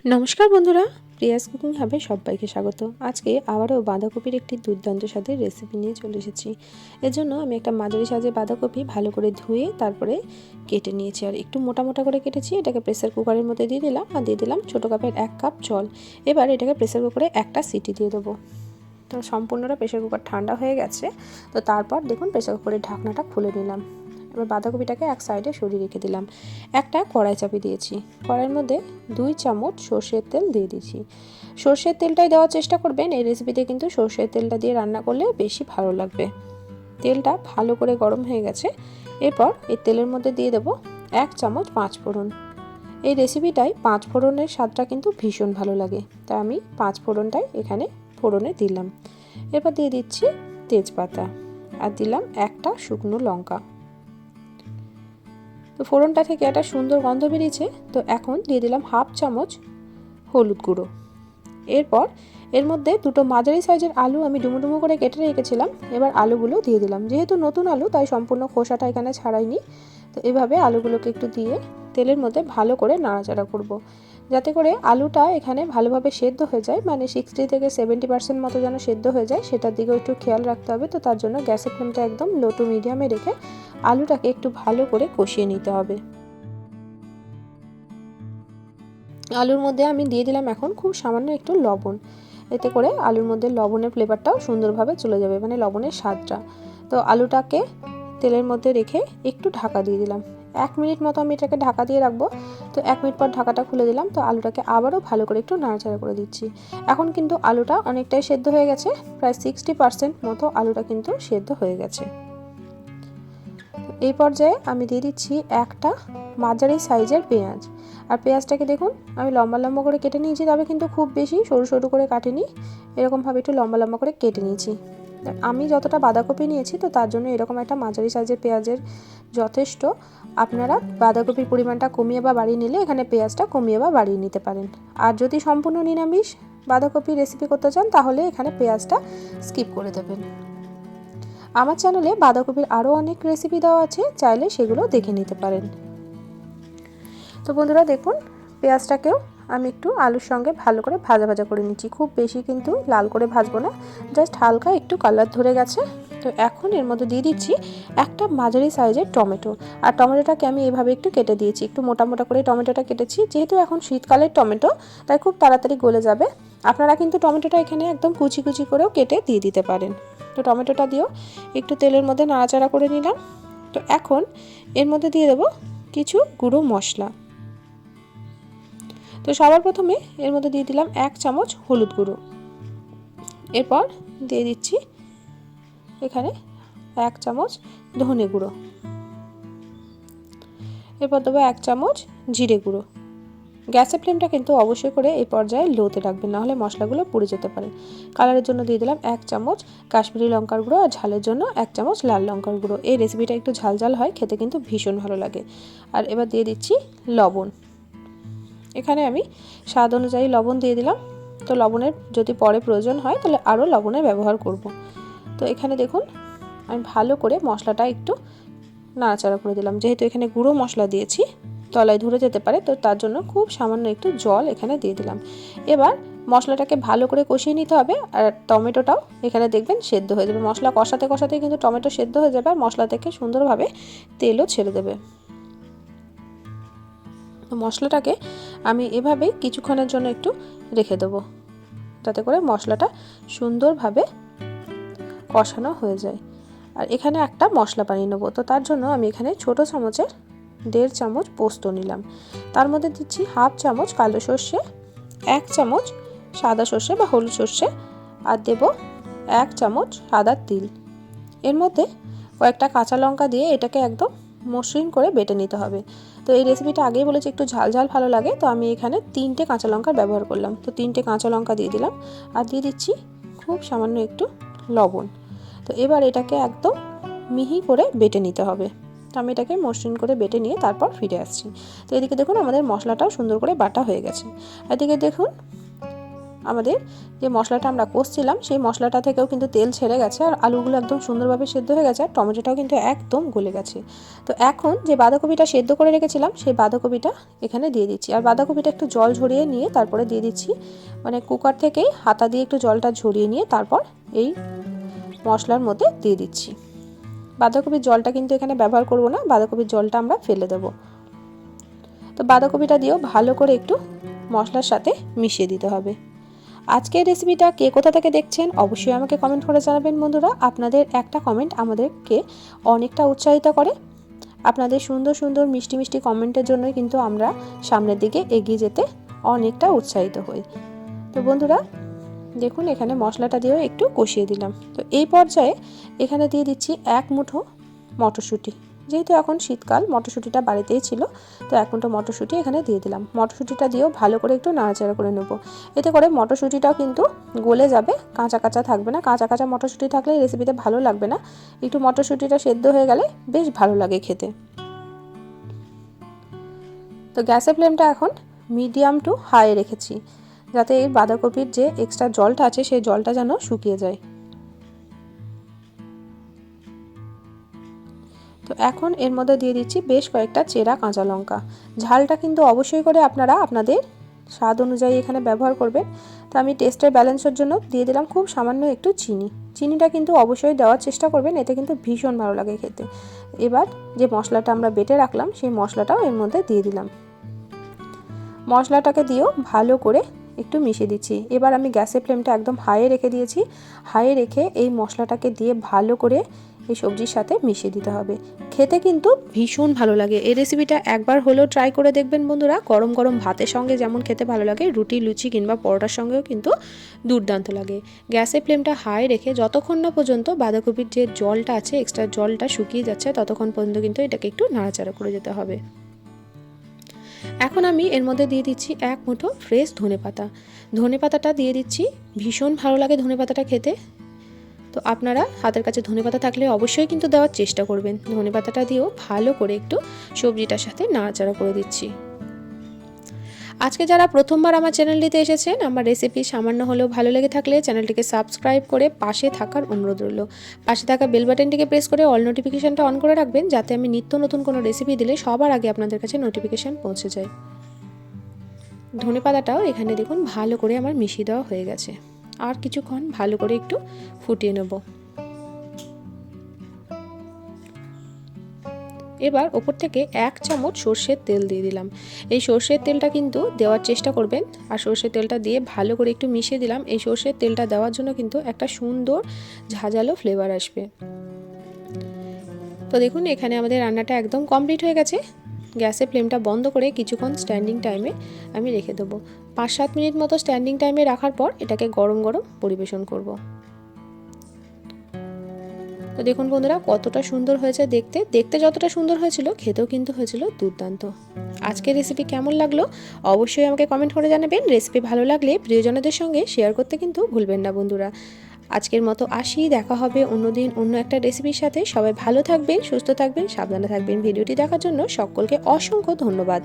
নমস্কার বন্ধুরা, Prius cooking হাবে সবাইকে স্বাগত। আজকে আবারও বাঁধাকপির একটি দুর্দান্ত স্বাদের রেসিপি নিয়ে চলে এসেছি। এর জন্য আমি একটা মাঝারি সাইজের বাঁধাকপি ভালো করে ধুয়ে তারপরে কেটে নিয়েছি, আর একটু মোটা মোটা করে কেটেছি। এটাকে প্রেসার কুকারের মধ্যে দিয়ে দিলাম, আর দিয়ে দিলাম ছোটো কাপের 1 কাপ জল। এবার এটাকে প্রেসার কুকারে একটা সিটি দিয়ে দেবো। তো সম্পূর্ণটা প্রেসার কুকার ঠান্ডা হয়ে গেছে। তো তারপর দেখুন প্রেসার কুকারের ঢাকনাটা খুলে নিলাম। এবার বাঁধাকপিটাকে এক সাইডে সরিয়ে রেখে দিলাম। একটা কড়াই চাপিয়ে দিয়েছি। কড়াইয়ের মধ্যে 2 চামচ সর্ষের তেল দিয়ে দিয়েছি। সর্ষের তেলটাই দেওয়ার চেষ্টা করবেন, এই রেসিপিতে কিন্তু সর্ষের তেলটা দিয়ে রান্না করলে বেশি ভালো লাগবে। তেলটা ভালো করে গরম হয়ে গেছে। এরপর এই তেলের মধ্যে দিয়ে দেবো 1 চামচ 5 ফোড়ন। এই রেসিপিটাই 5 ফোড়নের স্বাদটা কিন্তু ভীষণ ভালো লাগে, তাই আমি 5 ফোড়নটাই এখানে ফোড়নে দিলাম। এরপর দিয়ে দিচ্ছি তেজপাতা, আর দিলাম একটা শুকনো লঙ্কা। তো ফোড়নটা থেকে একটা সুন্দর গন্ধ বেরিয়েছে। তো এখন দিয়ে দিলাম 1/2 চামচ হলুদ গুঁড়ো। এরপর এর মধ্যে দুটো মাঝারি সাইজের আলু আমি ডুমো ডুমো করে কেটে রেখেছিলাম। এবার আলুগুলো দিয়ে দিলাম। যেহেতু নতুন আলু তাই সম্পূর্ণ খোসাটা এখানে ছাড়াইনি। তো এভাবে আলুগুলোকে একটু দিয়ে তেলের মধ্যে ভালো করে নাড়াচাড়া করব, যাতে করে আলুটা এখানে ভালোভাবে সেদ্ধ হয়ে যায়, মানে 60 থেকে 70% মতো যেন সেদ্ধ হয়ে যায়, সেটার দিকেও একটু খেয়াল রাখতে হবে। তো তার জন্য গ্যাসের ফ্লেমটা একদম লো টু মিডিয়ামে রেখে আলুটাকে একটু ভালো করে কষিয়ে নিতে হবে। আলুর মধ্যে আমি দিয়ে দিলাম এখন খুব সামান্য একটু লবণ। এতে করে আলুর মধ্যে লবণের ফ্লেভারটাও সুন্দরভাবে চলে যাবে, মানে লবণের স্বাদটা। তো আলুটাকে তেলের মধ্যে রেখে একটু ঢাকা দিয়ে দিলাম। 1 মিনিট মতো আমি এটাকে ঢাকা দিয়ে রাখবো। তো 1 মিনিট পর ঢাকাটা খুলে দিলাম। তো আলুটাকে আবারও ভালো করে একটু নাড়াচাড়া করে দিচ্ছি। এখন কিন্তু আলুটা অনেকটাই সেদ্ধ হয়ে গেছে, প্রায় 60% মতো আলুটা কিন্তু সেদ্ধ হয়ে গেছে। এই পর্যায়ে আমি দিয়ে দিচ্ছি একটা মাঝারি সাইজের পেঁয়াজ। আর পেঁয়াজটাকে দেখুন আমি লম্বা লম্বা করে কেটে নিয়েছি, তবে কিন্তু খুব বেশি সরু সরু করে কাটিনি, এরকমভাবে একটু লম্বা লম্বা করে কেটে নিয়েছি। আমি যতটা বাঁধাকপি নিয়েছি তো তার জন্য এরকম একটা মাঝারি সাইজের পেঁয়াজের যথেষ্ট। আপনারা বাঁধাকপির পরিমাণটা কমিয়ে বা বাড়িয়ে নিলে এখানে পেঁয়াজটা কমিয়ে বা বাড়িয়ে নিতে পারেন। আর যদি সম্পূর্ণ নিরামিষ বাঁধাকপি রেসিপি করতে চান তাহলে এখানে পেঁয়াজটা স্কিপ করে দেবেন। আমার চ্যানেলে বাঁধাকপির আরও অনেক রেসিপি দেওয়া আছে, চাইলে সেগুলো দেখে নিতে পারেন। তো বন্ধুরা দেখুন পেঁয়াজটাকেও আমি একটু আলুর সঙ্গে ভালো করে ভাজা ভাজা করে নিচ্ছি। খুব বেশি কিন্তু লাল করে ভাজবো না, জাস্ট হালকা একটু কালার ধরে গেছে। তো এখন এর মধ্যে দিয়ে দিচ্ছি একটা মাঝারি সাইজের টমেটো। আর টমেটোটাকে আমি এভাবে একটু কেটে দিয়েছি, একটু মোটা মোটা করে টমেটোটা কেটেছি। যেহেতু এখন শীতকালের টমেটো তাই খুব তাড়াতাড়ি গলে যাবে। আপনারা কিন্তু টমেটোটা এখানে একদম কুচি কুচি করেও কেটে দিয়ে দিতে পারেন। তো টমেটোটা দিয়েও একটু তেলের মধ্যে নাড়াচাড়া করে নিলাম। তো এখন এর মধ্যে দিয়ে দেবো কিছু গুঁড়ো মশলা। তো সবার প্রথমে এর মধ্যে দিয়ে দিলাম 1 চামচ হলুদ গুঁড়ো। এরপর দিয়ে দিচ্ছি এখানে 1 চামচ ধনে গুঁড়ো। এরপর দেবো 1 চামচ জিরে গুঁড়ো। গ্যাসের ফ্লেমটা কিন্তু অবশ্যই করে এই পর্যায়ে লোতে রাখবেন, নাহলে মশলাগুলো পুড়ে যেতে পারে। কালারের জন্য দিয়ে দিলাম 1 চামচ কাশ্মীরি লঙ্কার গুঁড়ো, আর ঝালের জন্য 1 চামচ লাল লঙ্কার গুঁড়ো। এই রেসিপিটা একটু ঝাল ঝাল হয়, খেতে কিন্তু ভীষণ ভালো লাগে। আর এবার দিয়ে দিচ্ছি লবণ। এখানে আমি স্বাদ অনুযায়ী লবণ দিয়ে দিলাম। তো লবণের যদি পরে প্রয়োজন হয় তাহলে আরও লবণের ব্যবহার করব। তো এখানে দেখুন আমি ভালো করে মশলাটা একটু নাড়াচাড়া করে দিলাম। যেহেতু এখানে গুঁড়ো মশলা দিয়েছি তলায় ধরে যেতে পারে, তো তার জন্য খুব সামান্য একটু জল এখানে দিয়ে দিলাম। এবার মশলাটাকে ভালো করে কষিয়ে নিতে হবে, আর টমেটোটাও এখানে দেখবেন সেদ্ধ হয়ে যাবে। মশলা কষাতে কষাতে কিন্তু টমেটো সেদ্ধ হয়ে যাবে, আর মশলা থেকে সুন্দরভাবে তেলও ছেড়ে দেবে। মশলাটাকে আমি এভাবেই কিছুক্ষণের জন্য একটু রেখে দেবো, যাতে করে মশলাটা সুন্দরভাবে কষানো হয়ে যায়। আর এখানে একটা মশলা বানিয়ে নেবো। তো তার জন্য আমি এখানে ছোটো চামচের 1.5 চামচ পোস্ত নিলাম। তার মধ্যে দিচ্ছি 1/2 চামচ কালো সর্ষে, 1 চামচ সাদা সর্ষে বা হলুদ সর্ষে, আর দেব 1 চামচ সাদা তিল। এর মধ্যে কয়েকটা কাঁচা লঙ্কা দিয়ে এটাকে একদম মসৃণ করে বেটে নিতে হবে। তো এই রেসিপিটা আগেই বলেছি একটু ঝাল ঝাল ভালো লাগে, তো আমি এখানে 3টে কাঁচা লঙ্কার ব্যবহার করলাম। তো 3টে কাঁচা লঙ্কা দিয়ে দিলাম, আর দিয়ে দিচ্ছি খুব সামান্য একটু লবণ। তো এবার এটাকে একদম মিহি করে বেটে নিতে হবে। তো আমি এটাকে মসৃণ করে বেটে নিয়ে তারপর ফিরে আসছি। তো এদিকে দেখুন আমাদের মশলাটাও সুন্দর করে বাটা হয়ে গেছে। এদিকে দেখুন আমাদের যে মশলাটা আমরা কষছিলাম সেই মশলাটা থেকেও কিন্তু তেল ছেড়ে গেছে, আর আলুগুলো একদম সুন্দরভাবে সেদ্ধ হয়ে গেছে, আর টমেটোটাও কিন্তু একদম গলে গেছে। তো এখন যে বাঁধাকপিটা সেদ্ধ করে রেখেছিলাম সেই বাঁধাকপিটা এখানে দিয়ে দিচ্ছি, আর বাঁধাকপিটা একটু জল ঝরিয়ে নিয়ে তারপরে দিয়ে দিচ্ছি, মানে কুকার থেকেই হাতা দিয়ে একটু জলটা ঝরিয়ে নিয়ে তারপর এই মশলার মধ্যে দিয়ে দিচ্ছি। বাঁধাকপির জলটা কিন্তু এখানে ব্যবহার করব না, বাঁধাকপির জলটা আমরা ফেলে দেব। তো বাঁধাকপিটা দিয়েও ভালো করে একটু মশলার সাথে মিশিয়ে দিতে হবে। আজকের রেসিপিটা কে কোথা থেকে দেখছেন অবশ্যই আমাকে কমেন্ট করে জানাবেন বন্ধুরা। আপনাদের একটা কমেন্ট আমাদেরকে অনেকটা উৎসাহিত করে। আপনাদের সুন্দর সুন্দর মিষ্টি মিষ্টি কমেন্টের জন্যই কিন্তু আমরা সামনের দিকে এগিয়ে যেতে অনেকটা উৎসাহিত হই। তো বন্ধুরা দেখুন এখানে মশলাটা দিয়েও একটু কষিয়ে দিলাম। তো এই পর্যায়ে এখানে দিয়ে দিচ্ছি 1 মুঠো মটরশুঁটি। যেহেতু এখন শীতকাল, মটরশুঁটিটা বাড়িতেই ছিল, তো 1 মুঠো মটরশুঁটি এখানে দিয়ে দিলাম। মটরশুঁটিটা দিয়েও ভালো করে একটু নাড়াচাড়া করে নেব। এতে করে মটরশুঁটিটাও কিন্তু গলে যাবে, কাঁচা কাঁচা থাকবে না। কাঁচা কাঁচা মটরশুঁটি থাকলে রেসিপিতে ভালো লাগবে না। একটু মটরশুঁটিটা সেদ্ধ হয়ে গেলে বেশ ভালো লাগে খেতে। তো গ্যাসের ফ্লেমটা এখন মিডিয়াম টু হাই রেখেছি, যাতে এই বাঁধাকপির যে এক্সট্রা জলটা আছে সেই জলটা যেন শুকিয়ে যায়। তো এখন এর মধ্যে দিয়ে দিচ্ছি বেশ কয়েকটা চেরা কাঁচা লঙ্কা। ঝালটা কিন্তু অবশ্যই করে আপনারা আপনাদের স্বাদ অনুযায়ী এখানে ব্যবহার করবেন। তো আমি টেস্টের ব্যালেন্সের জন্য দিয়ে দিলাম খুব সামান্য একটু চিনি। চিনিটা কিন্তু অবশ্যই দেওয়ার চেষ্টা করবেন, এতে কিন্তু ভীষণ ভালো লাগে খেতে। এবার যে মশলাটা আমরা বেটে রাখলাম সেই মশলাটাও এর মধ্যে দিয়ে দিলাম। মশলাটাকে দিয়েও ভালো করে একটু মিশিয়ে দিচ্ছি। এবার আমি গ্যাসের ফ্লেমটা একদম হাইয়ে রেখে দিয়েছি। হাইয়ে রেখে এই মশলাটাকে দিয়ে ভালো করে এই সবজির সাথে মিশিয়ে দিতে হবে। খেতে কিন্তু ভীষণ ভালো লাগে। এই রেসিপিটা একবার হলেও ট্রাই করে দেখবেন বন্ধুরা। গরম গরম ভাতের সঙ্গে যেমন খেতে ভালো লাগে, রুটি লুচি কিংবা পরোটার সঙ্গেও কিন্তু দুর্দান্ত লাগে। গ্যাসের ফ্লেমটা হাই রেখে যতক্ষণ না পর্যন্ত বাঁধাকপির যে জলটা আছে এক্সট্রা জলটা শুকিয়ে যাচ্ছে ততক্ষণ পর্যন্ত কিন্তু এটাকে একটু নাড়াচাড়া করে যেতে হবে। এখন আমি এর মধ্যে দিয়ে দিচ্ছি 1 মুঠো ফ্রেশ ধনেপাতা। ধনেপাতাটা দিয়ে দিচ্ছি, ভীষণ ভালো লাগে ধনেপাতাটা খেতে। তো আপনারা হাতের কাছে ধনেপাতা থাকলে অবশ্যই কিন্তু দেওয়ার চেষ্টা করবেন। ধনেপাতাটা দিয়েও ভালো করে একটু সবজিটার সাথে নাড়াচাড়া করে দিচ্ছি। আজকে যারা প্রথমবার আমার চ্যানেলটিতে এসেছেন, আমার রেসিপি সামান্য হলেও ভালো লেগে থাকলে চ্যানেলটিকে সাবস্ক্রাইব করে পাশে থাকার অনুরোধ রইল। পাশে থাকা বেল বাটনটিকে প্রেস করে অল নোটিফিকেশানটা অন করে রাখবেন, যাতে আমি নিত্য নতুন কোনো রেসিপি দিলে সবার আগে আপনাদের কাছে নোটিফিকেশান পৌঁছে যায়। ধনেপাতাটাও এখানে দেখুন ভালো করে আমার মিশিয়ে দেওয়া হয়ে গেছে। আর কিছুক্ষণ ভালো করে একটু ফুটিয়ে নেব। এবার ওপর থেকে 1 চামচ সর্ষের তেল দিয়ে দিলাম। এই সর্ষের তেলটা কিন্তু দেওয়ার চেষ্টা করবেন, আর সর্ষের তেলটা দিয়ে ভালো করে একটু মিশিয়ে দিলাম। এই সর্ষের তেলটা দেওয়ার জন্য কিন্তু একটা সুন্দর ঝাঁঝালো ফ্লেভার আসবে। তো দেখুন এখানে আমাদের রান্নাটা একদম কমপ্লিট হয়ে গেছে। গ্যাসের ফ্লেমটা বন্ধ করে কিছুক্ষণ স্ট্যান্ডিং টাইমে আমি রেখে দেবো। 5-7 মিনিট মতো স্ট্যান্ডিং টাইমে রাখার পর এটাকে গরম গরম পরিবেশন করব। তো দেখুন বন্ধুরা কতটা সুন্দর হয়েছে দেখতে। দেখতে যতটা সুন্দর হয়েছিল খেতেও কিন্তু হয়েছিল দুর্দান্ত। আজকের রেসিপি কেমন লাগলো অবশ্যই আমাকে কমেন্ট করে জানাবেন। রেসিপি ভালো লাগলে প্রিয়জনদের সঙ্গে শেয়ার করতে কিন্তু ভুলবেন না বন্ধুরা। আজকের মতো আসি, দেখা হবে অন্যদিন অন্য একটা রেসিপির সাথে। সবাই ভালো থাকবেন, সুস্থ থাকবেন, সাবধানে থাকবেন। ভিডিওটি দেখার জন্য সকলকে অসংখ্য ধন্যবাদ।